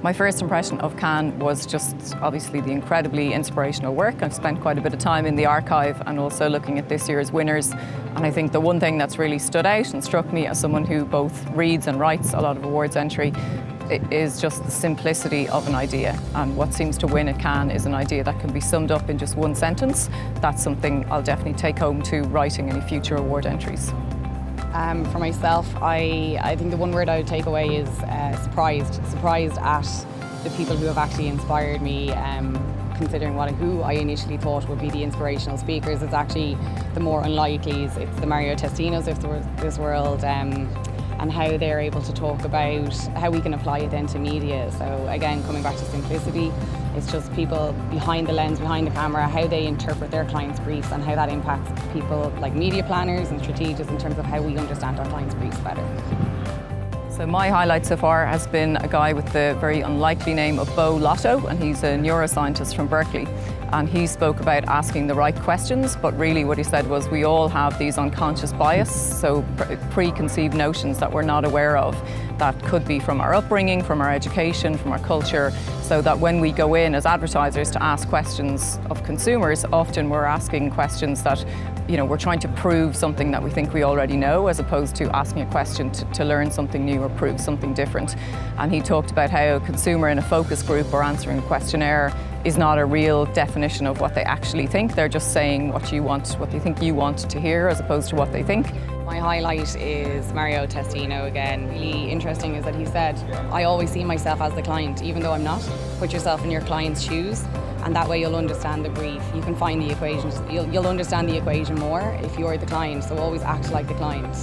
My first impression of Cannes was just obviously the incredibly inspirational work. I've spent quite a bit of time in the archive and also looking at this year's winners. And I think the one thing that's really stood out and struck me as someone who both reads and writes a lot of awards entry is just the simplicity of an idea. And what seems to win at Cannes is an idea that can be summed up in just one sentence. That's something I'll definitely take home to writing any future award entries. For myself, I think the one word I would take away is surprised. Surprised at the people who have actually inspired me, considering who I initially thought would be the inspirational speakers. It's actually the more unlikelies. It's the Mario Testinos of this world, and how they're able to talk about how we can apply it then to media. So again, coming back to simplicity, it's just people behind the lens, behind the camera, how they interpret their clients' briefs and how that impacts people like media planners and strategists in terms of how we understand our clients' briefs better. So my highlight so far has been a guy with the very unlikely name of Bo Lotto, and he's a neuroscientist from Berkeley. And he spoke about asking the right questions, but really what he said was we all have these unconscious bias, so preconceived notions that we're not aware of, that could be from our upbringing, from our education, from our culture, so that when we go in as advertisers to ask questions of consumers, often we're asking questions that, we're trying to prove something that we think we already know, as opposed to asking a question to learn something new or prove something different. And he talked about how a consumer in a focus group or answering a questionnaire is not a real definition of what they actually think. They're just saying what they think you want to hear, as opposed to what they think. My highlight is Mario Testino again. Really interesting is that he said, I always see myself as the client, even though I'm not. Put yourself in your client's shoes, and that way you'll understand the brief. You can find the equations. You'll understand the equation more if you're the client, so always act like the client,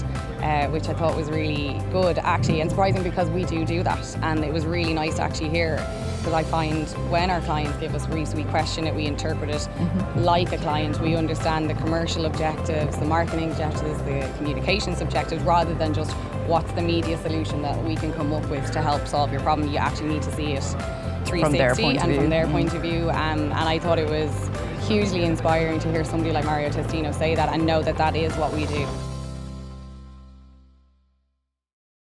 which I thought was really good, actually, and surprising because we do that. And it was really nice to actually hear, because I find when our clients give us briefs, we question it, we interpret it like a client. We understand the commercial objectives, the marketing objectives, the communications objectives, rather than just what's the media solution that we can come up with to help solve your problem. You actually need to see it 360 from their point of view. And I thought it was hugely inspiring to hear somebody like Mario Testino say that and know that that is what we do.